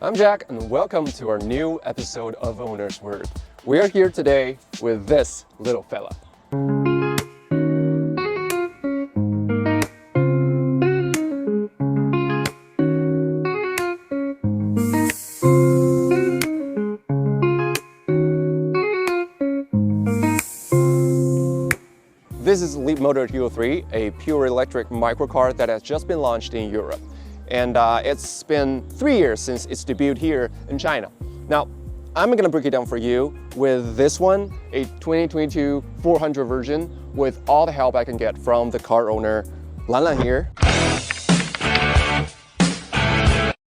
I'm Jack, and welcome to our new episode of Owner's Word. We are here today with this little fella. This is Leapmotor T03, a pure electric microcar that has just been launched in Europe. And it's been 3 years since its debut here in China. Now, I'm gonna break it down for you with this one, a 2022 400 version with all the help I can get from the car owner, Lan Lan here.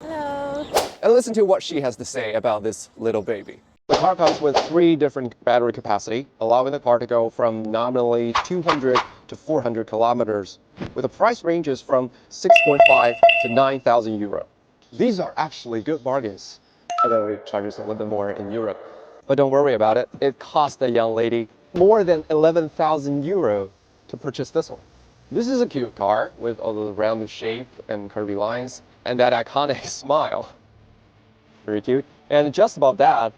Hello. And listen to what she has to say about this little baby. The car comes with 3 different battery capacity, allowing the car to go from nominally 200 to 400 kilometers, with the price ranges from 6.5 to 9,000 euro. These are actually good bargains, although it charges a little bit more in Europe. But don't worry about it, it cost a young lady more than 11,000 euro to purchase this one. This is a cute car with all the rounded shape and curvy lines, and that iconic smile. Very cute. And just above that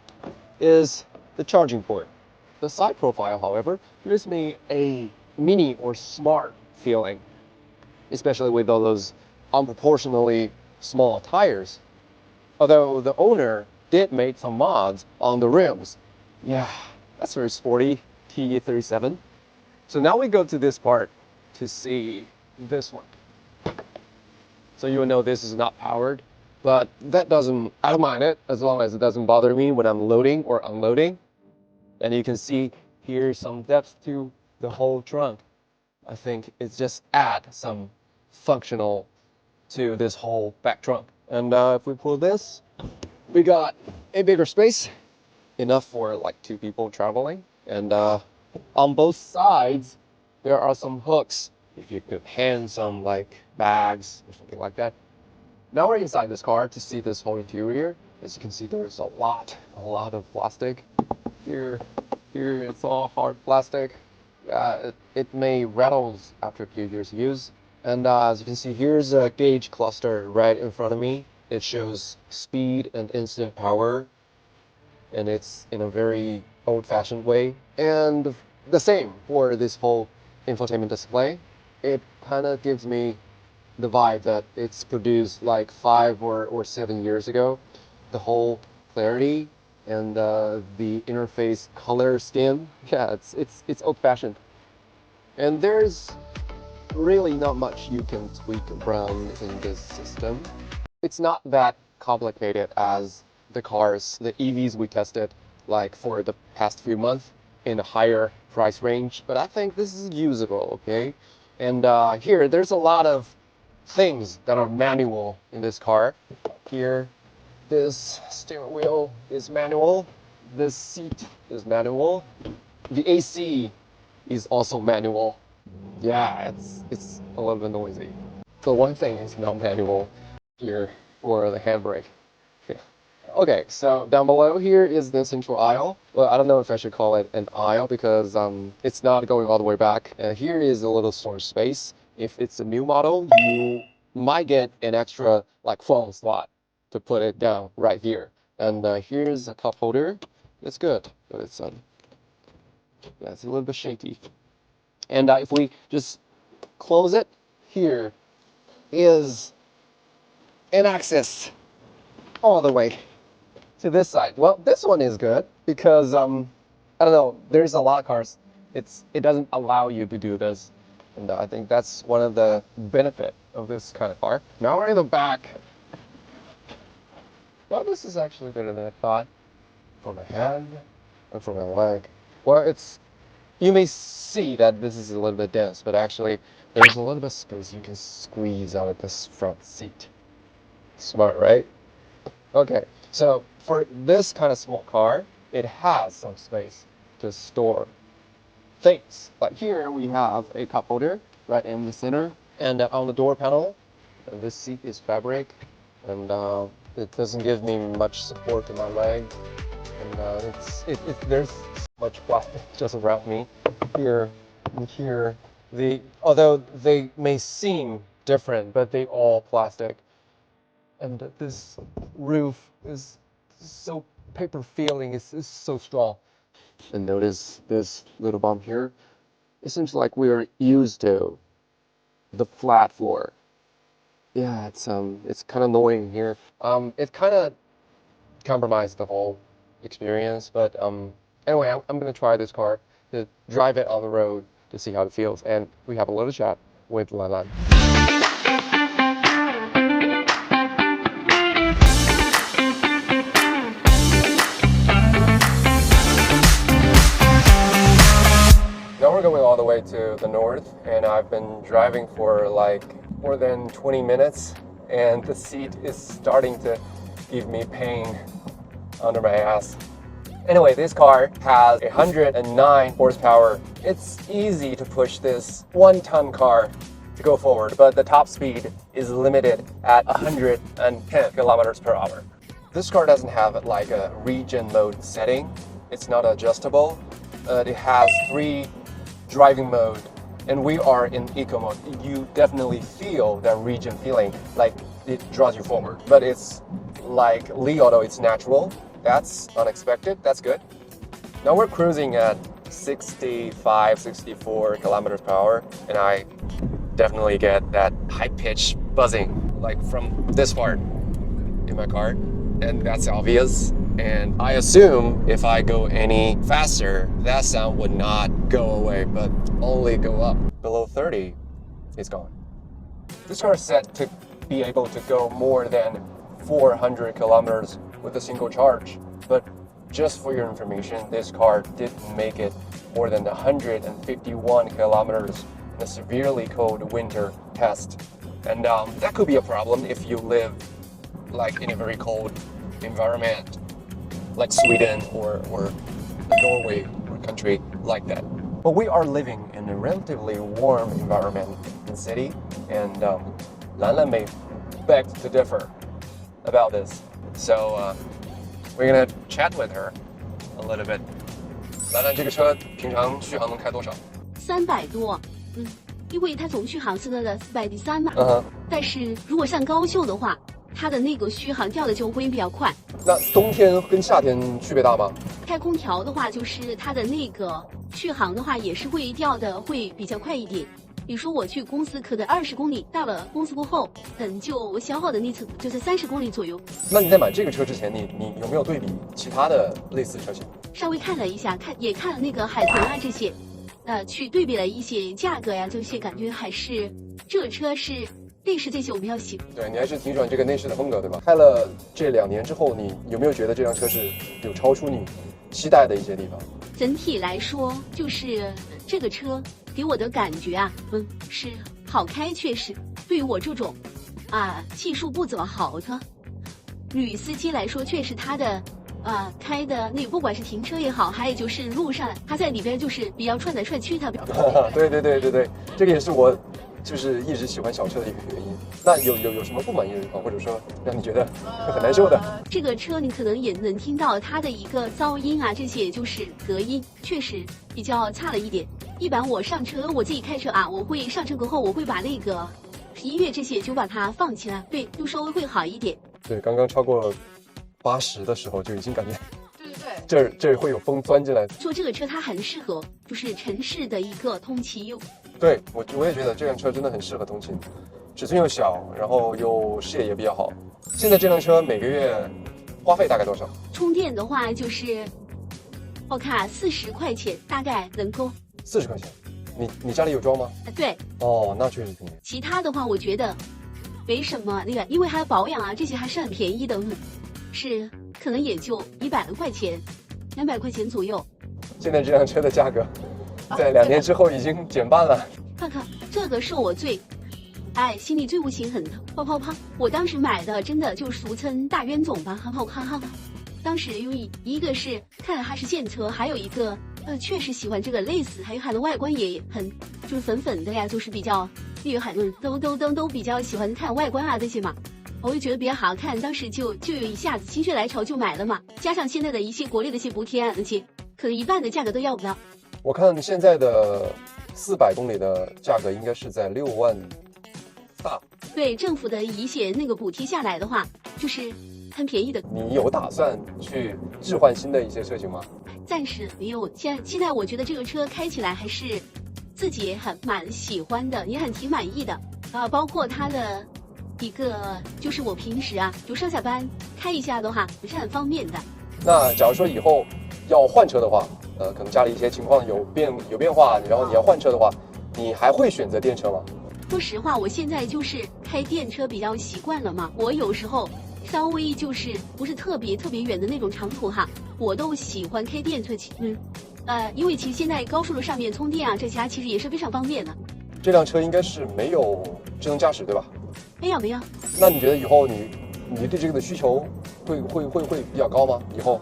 is the charging port. The side profile, however, gives me a mini or smart feeling, especially with all those unproportionally small tires. Although the owner did make some mods on the rims. Yeah, that's very sporty, T37. So now we go to this part to see this one. So you will know this is not powered. But that doesn't, I don't mind it as long as it doesn't bother me when I'm loading or unloading. And you can see here some depth to the whole trunk. I think it's just add some functional to this whole back trunk. And if we pull this, we got a bigger space, enough for like 2 people traveling. And on both sides, there are some hooks if you could hang some like bags or something like that. Now we're inside this car to see this whole interior. As you can see, there's a lot of plastic. Here it's all hard plastic. It may rattle after a few years of use. And as you can see, here's a gauge cluster right in front of me. It shows speed and instant power, and it's in a very old-fashioned way. And the same for this whole infotainment display. It kind of gives me the vibe that it's produced like 5 or 7 years ago. The whole clarity and the interface color scheme, yeah, it's old-fashioned. And there's really not much you can tweak around in this system. It's not that complicated as the cars, the EVs we tested like for the past few months in a higher price range, but I think this is usable, okay? And here, there's a lot of things that are manual in this car. Here, this steering wheel is manual. This seat is manual. The AC is also manual. Yeah, it's a little bit noisy. The one thing is not manual here for the handbrake. Okay, so down below here is the central aisle. Well, I don't know if I should call it an aisle because it's not going all the way back. Here is a little storage space. If it's a new model, you might get an extra like phone slot to put it down right here. And here's a cup holder. It's good, but it's yeah, it's a little bit shaky. And if we just close it, here is an access all the way to this side. Well, this one is good because I don't know, there's a lot of cars. It doesn't allow you to do this. And I think that's one of the benefit of this kind of car. Now we're in the back. Well, this is actually better than I thought. For my hand and for my leg. Well, you may see that this is a little bit dense, but actually there's a little bit of space you can squeeze out of this front seat. Smart, right? Okay, so for this kind of small car, it has some space to store things. Like here we have a cup holder right in the center, and on the door panel, this seat is fabric, and it doesn't give me much support to my leg, and there's so much plastic just around me. Here and here, although they may seem different, but they all plastic. And this roof is so paper feeling is so strong. And notice this little bump here. It seems like we're used to the flat floor. Yeah, it's kind of annoying here. It kind of compromised the whole experience, but anyway, I'm gonna try this car to drive it on the road to see how it feels, and we have a little chat with Lan Lan. Now we're going all the way to the north, and I've been driving for like more than 20 minutes, and the seat is starting to give me pain under my ass. Anyway, this car has 109 horsepower. It's easy to push this 1-ton car to go forward, but the top speed is limited at 110 kilometers per hour. This car doesn't have like a region mode setting. It's not adjustable. It has 3 driving mode, and we are in eco mode. You definitely feel that region feeling, like it draws you forward, but it's like Li Auto, it's natural. That's unexpected. That's good. Now we're cruising at 65, 64 kilometers per hour, and I definitely get that high-pitched buzzing like from this part in my car, and that's obvious. And I assume if I go any faster, that sound would not go away, but only go up. Below 30, it's gone. This car is set to be able to go more than 400 kilometers with a single charge. But just for your information, this car didn't make it more than 151 kilometers in a severely cold winter test. And that could be a problem if you live like in a very cold environment, like Sweden or Norway or a country like that. But we are living in a relatively warm environment in the city, and Lan Lan may beg to differ about this. So we're gonna chat with her a little bit. 兰兰，这个车平常续航能开多少？300多，因为它总续航是那个413嘛。但是如果上高速的话，它的那个续航掉的就会比较快。那冬天跟夏天区别大吗？开空调的话，就是它的那个续航的话，也是会掉的会比较快一点。比如说我去公司可能20公里，到了公司过后，就我消耗的那次就是30公里左右。那你在买这个车之前，你有没有对比其他的类似车型？稍微看了一下，也看了那个海豚啊这些，去对比了一些价格呀，这些感觉还是这个车是内饰这些我比较喜欢。对，你还是挺喜欢这个内饰的风格，对吧？开了这2年之后，你有没有觉得这辆车是有超出你期待的一些地方？整体来说，就是这个车给我的感觉啊，是好开，确实。对于我这种技术不怎么好的女司机来说，确实它的开的那不管是停车也好，还有就是路上，它在里边就是比较窜来窜去，它比较对，这个也是我就是一直喜欢小车的一个原因。那有什么不满意的地方，或者说让你觉得很难受的？这个车你可能也能听到它的一个噪音啊，这些也就是隔音，确实比较差了一点。一般我上车，我自己开车我会上车过后，我会把那个音乐这些就把它放起来，对，就稍微会好一点。对，刚刚超过80的时候就已经感觉，对，这会有风钻进来。说这个车它很适合就是城市的一个通勤用。对，我也觉得这辆车真的很适合通勤，尺寸又小，然后又视野也比较好。现在这辆车每个月花费大概多少？充电的话就是我看40块钱大概能够。40块钱，你家里有装吗？对。哦，那确实便宜。其他的话，我觉得没什么那个，因为还有保养这些还是很便宜的，是可能也就100多块钱，200块钱左右。现在这辆车的价格，在2年之后已经减半了。看看这个是我心里最不心狠的，啪！我当时买的真的就俗称大冤种吧，很好看。当时因为一个是看了它是现车，还有一个确实喜欢这个类似，还有它的外观也很就是粉的呀，就是比较例如很多人都比较喜欢看外观这些嘛，我就觉得比较好看，当时就有一下子心血来潮就买了嘛，加上现在的一些国内的一些补贴那些，可能一半的价格都要不到。我看现在的400公里的价格应该是在6万大。对，政府的一些那个补贴下来的话，就是贪便宜的。你有打算去置换新的一些车型吗？暂时没有，现在我觉得这个车开起来还是自己也蛮喜欢的，也挺满意的。包括它的一个就是我平时就上下班开一下的话，也是很方便的。那假如说以后要换车的话，可能家里一些情况有变化，然后你要换车的话，你还会选择电车吗？说实话，我现在就是开电车比较习惯了嘛。我有时候稍微就是不是特别远的那种长途我都喜欢开电车。因为其实现在高速路上面充电这些其实也是非常方便的。这辆车应该是没有智能驾驶对吧？没有。那你觉得以后你对这个的需求会比较高吗？以后？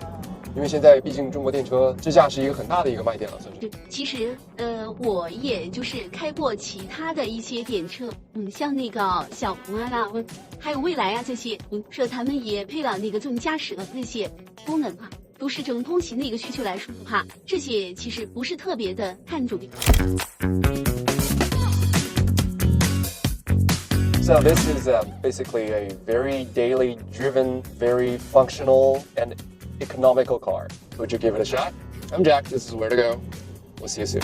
因为现在毕竟中国电车支架是一个很大的一个卖点了，算是。其实我也就是开过其他的一些电车，像那个小鹏啦，还有蔚来这些，说他们也配了那个自动驾驶的那些功能都是这种通勤的一个需求来说的这些其实不是特别的看重。So this is basically a very daily driven, very functional and economical car. Would you give it a shot? I'm Jack. This is Where to Go. We'll see you soon.